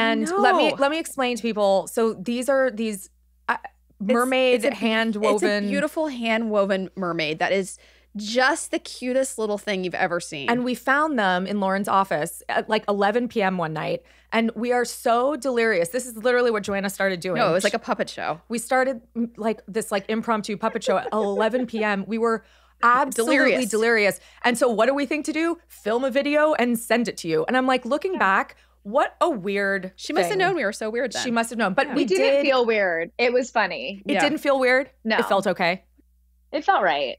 And let me explain to people. So these are mermaid hand woven. It's a beautiful hand woven mermaid that is just the cutest little thing you've ever seen. And we found them in Lauren's office at like 11 p.m. one night. And we are so delirious. This is literally what Joanna started doing. No, it was like a puppet show. We started like this like impromptu puppet show at 11 p.m. We were absolutely delirious. And so what do we think to do? Film a video and send it to you. And I'm like, looking back, what a weird She must have known we were so weird then. She must have known. But we didn't feel weird. It was funny. It didn't feel weird? No. It felt okay? It felt right.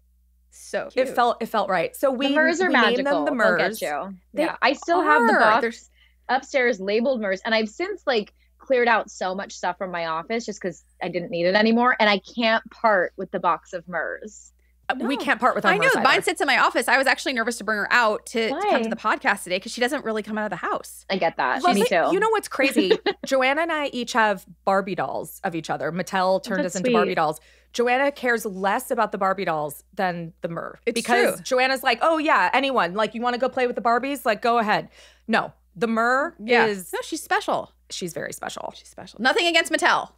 So cute. It felt right. So we the Murs are magical. named them the Murs. They'll get you. I still have the box upstairs labeled Murs, and I've since like cleared out so much stuff from my office just because I didn't need it anymore, and I can't part with the box of Murs. No. We can't part with our I know. Murs Mine sits in my office. I was actually nervous to bring her out to come to the podcast today because she doesn't really come out of the house. I get that. Me too. You know what's crazy? Joanna and I each have Barbie dolls of each other. Mattel turned us into Barbie dolls. Joanna cares less about the Barbie dolls than the Mur. Because true. Joanna's like, oh yeah, anyone. Like, you want to go play with the Barbies? Like, go ahead. No, the Mur is... No, she's special. She's very special. She's special. Nothing against Mattel.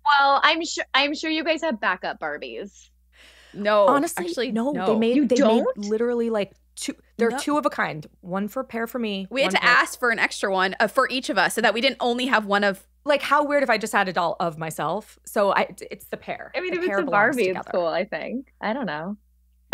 Well, I'm sure you guys have backup Barbies. No, honestly, actually, no. no. They made literally like two. They're two of a kind. One for pair for me. We had to ask for an extra one for each of us so that we didn't only have one of. Like, how weird if I just had a doll of myself. So it's the pair. I mean, the if it's a Barbie, it's cool, I think. I don't know.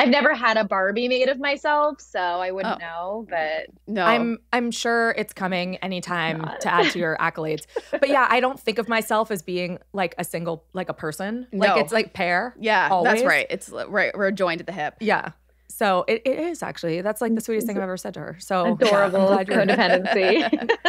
I've never had a Barbie made of myself, so I wouldn't know, but no. I'm sure it's coming anytime to add to your accolades. But yeah, I don't think of myself as being like a single, like a person. No. Like, it's like pair. Yeah, always. That's right. It's right. We're joined at the hip. Yeah. So it is actually. That's like the sweetest thing I've ever said to her. So adorable codependency.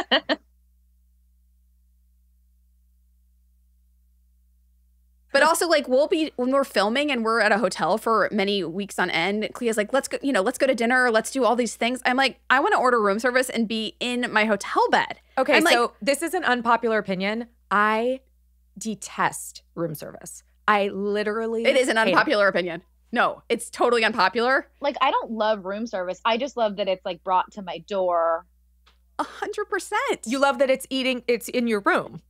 But also, like, we'll be, when we're filming and we're at a hotel for many weeks on end, Clea's like, let's go to dinner, let's do all these things. I'm like, I want to order room service and be in my hotel bed. Okay, so this is an unpopular opinion. I detest room service. I literally It is an unpopular opinion. No, it's totally unpopular. Like, I don't love room service. I just love that it's like brought to my door. 100%. You love that it's in your room.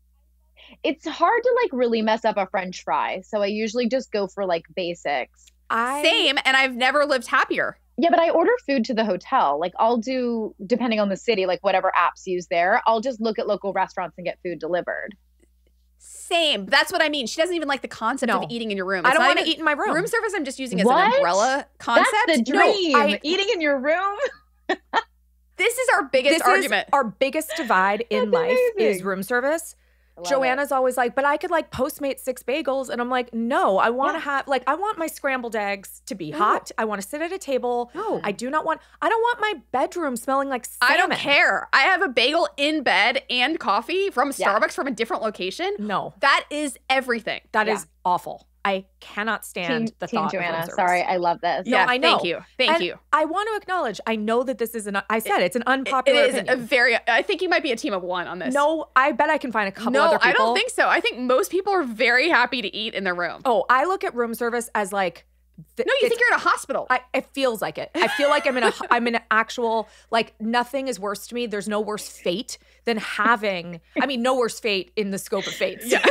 It's hard to like really mess up a French fry. So I usually just go for like basics. Same. And I've never lived happier. Yeah, but I order food to the hotel. Like, I'll do, depending on the city, like whatever apps use there, I'll just look at local restaurants and get food delivered. Same. That's what I mean. She doesn't even like the concept of eating in your room. I don't want to eat in my room. Room service I'm just using as an umbrella concept. That's the dream. Eating in your room. This is our biggest argument. Our biggest divide in life is room service. Joanna's always like, but I could like Postmate 6 bagels. And I'm like, no, I want to have, like, I want my scrambled eggs to be hot. I want to sit at a table. No. I don't want my bedroom smelling like salmon. I don't care. I have a bagel in bed and coffee from Starbucks from a different location. No. That is everything. That is awful. I cannot stand the thought Joanna, of room service. Sorry, I love this. No, I know. Thank you. I want to acknowledge, I know that this is it's an unpopular opinion. It is I think you might be a team of one on this. No, I bet I can find a couple other people. No, I don't think so. I think most people are very happy to eat in their room. Oh, I look at room service as like... No, you think you're in a hospital. It feels like it. I feel like I'm in an actual, like, nothing is worse to me. There's no worse fate than having, no worse fate in the scope of fates. Yeah.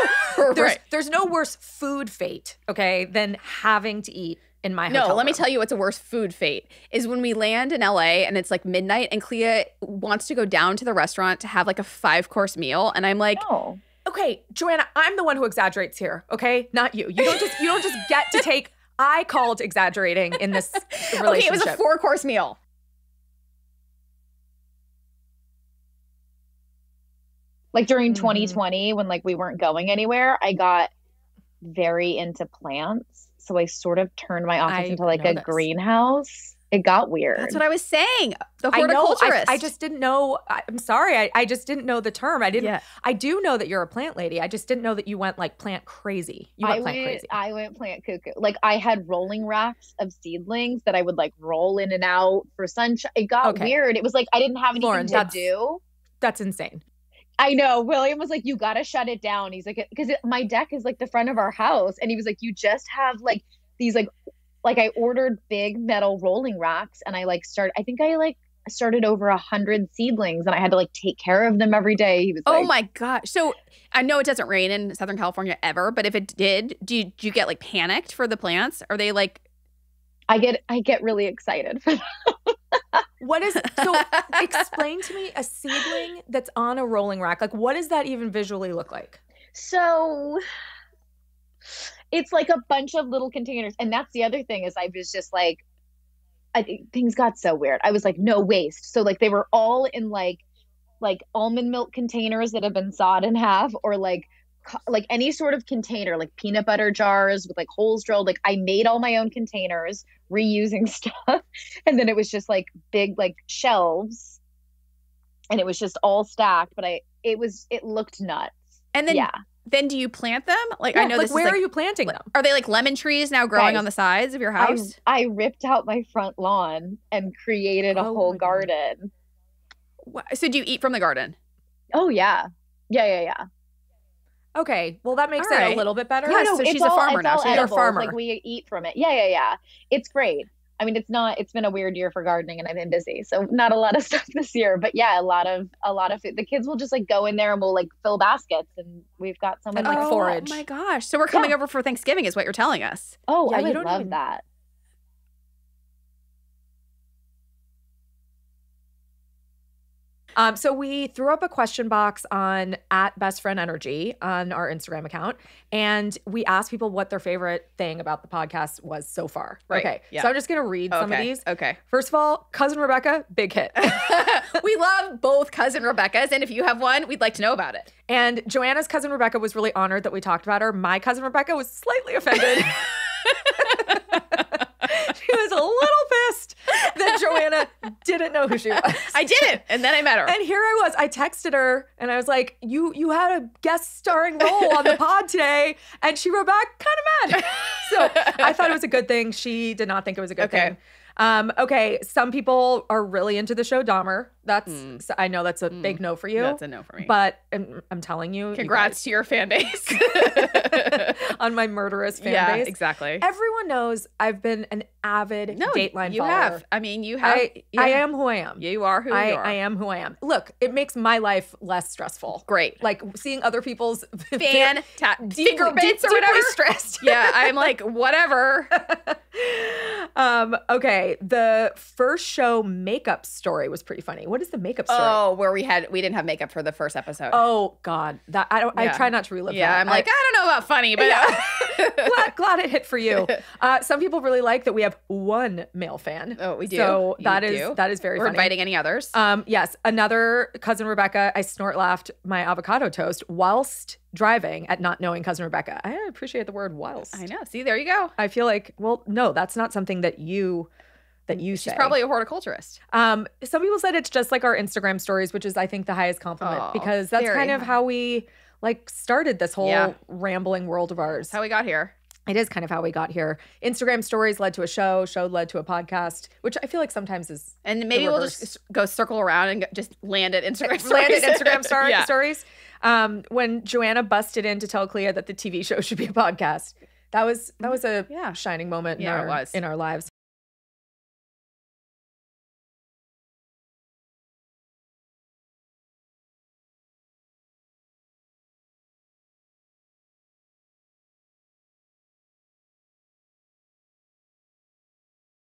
There's no worse food fate, okay, than having to eat in my hotel room. Let me room. tell you what's a worse food fate is when we land in LA and it's like midnight and Clea wants to go down to the restaurant to have like a 5-course meal. And I'm like, no. Okay, Joanna, I'm the one who exaggerates here, okay? Not you. You don't just get to take... I called exaggerating in this relationship. Okay, it was a 4-course meal. Like during 2020, when like we weren't going anywhere, I got very into plants. So I sort of turned my office into like a greenhouse. It got weird. That's what I was saying. The horticulturist. I just didn't know. I'm sorry. I just didn't know the term. I didn't. Yeah. I do know that you're a plant lady. I just didn't know that you went like plant crazy. You went plant crazy. I went plant cuckoo. Like I had rolling racks of seedlings that I would like roll in and out for sunshine. It got weird. It was like I didn't have anything to do. That's insane. I know. William was like, you got to shut it down. He's like, because my deck is like the front of our house. And he was like, you just have like these like I ordered big metal rolling racks and I like I think I like started over 100 seedlings, and I had to like take care of them every day. He was oh like, my gosh. So I know it doesn't rain in Southern California ever, but if it did, do you get like panicked for the plants? Are they like? I get really excited for that. What is so? Explain to me a seedling that's on a rolling rack. Like, what does that even visually look like? So it's like a bunch of little containers, and that's the other thing is I was just like, things got so weird. I was like, no waste. So like they were all in like almond milk containers that have been sawed in half, or like any sort of container, like peanut butter jars with like holes drilled. Like I made all my own containers, reusing stuff. And then it was just like big like shelves, and it was just all stacked, but it looked nuts. And then Then do you plant them? Like yeah, I know like, this where is like, are you planting them? Are they like lemon trees now growing on the sides of your house? I ripped out my front lawn and created a whole garden. So do you eat from the garden? Oh yeah. Yeah. Okay, well that makes it a little bit better. Yeah, so she's a farmer now. So you're a farmer. Like we eat from it. Yeah. It's great. I mean, it's been a weird year for gardening, and I've been busy, so not a lot of stuff this year. But yeah, a lot of food. The kids will just like go in there and we'll like fill baskets, and we've got someone like forage. Oh my gosh! So we're coming over for Thanksgiving, is what you're telling us? Oh, yeah, I would love that. So we threw up a question box on @bestfriendenergy on our Instagram account, and we asked people what their favorite thing about the podcast was so far. Right. Okay. Yeah. So I'm just going to read some of these. Okay. First of all, Cousin Rebecca, big hit. We love both Cousin Rebecca's, and if you have one, we'd like to know about it. And Joanna's Cousin Rebecca was really honored that we talked about her. My Cousin Rebecca was slightly offended. She was a little pissed that Joanna didn't know who she was. I didn't, and then I met her. And here I was. I texted her, and I was like, "You had a guest starring role on the pod today," and she wrote back, "Kind of mad." So I thought it was a good thing. She did not think it was a good thing. Okay, some people are really into the show Dahmer. I know that's a big no for you. That's a no for me. But I'm telling you, congrats to your fan base on my murderous fan base. Yeah, exactly. Everyone knows I've been an avid Dateline you follower. have. I mean, you have. I am who I am. You are who you are. I am who I am. Look, it makes my life less stressful. Great. Like seeing other people's finger bits or whatever. Stressed. Yeah, I'm like, whatever. Okay, the first show makeup story was pretty funny. What is the makeup story? Oh, where we didn't have makeup for the first episode. Oh God, I try not to relive that. Yeah, I'm like, I don't know about funny, but glad it hit for you. Some people really like that we have one male fan. Oh, we do. So that is very We're funny. inviting any others. Yes, another Cousin Rebecca. I snort laughed my avocado toast whilst driving at not knowing Cousin Rebecca. I appreciate the word whilst. I know. See, there you go. I feel like, well, no, that's not something that you say. She's probably a horticulturist. Some people said it's just like our Instagram stories, which is, I think, the highest compliment because that's kind of how we like started this whole rambling world of ours. That's how we got here. It is kind of how we got here. Instagram stories led to a show led to a podcast, which I feel like sometimes is and maybe we'll just go circle around and just land at Instagram stories. Land at Instagram stories. When Joanna busted in to tell Clea that the TV show should be a podcast. That was a shining moment in our lives.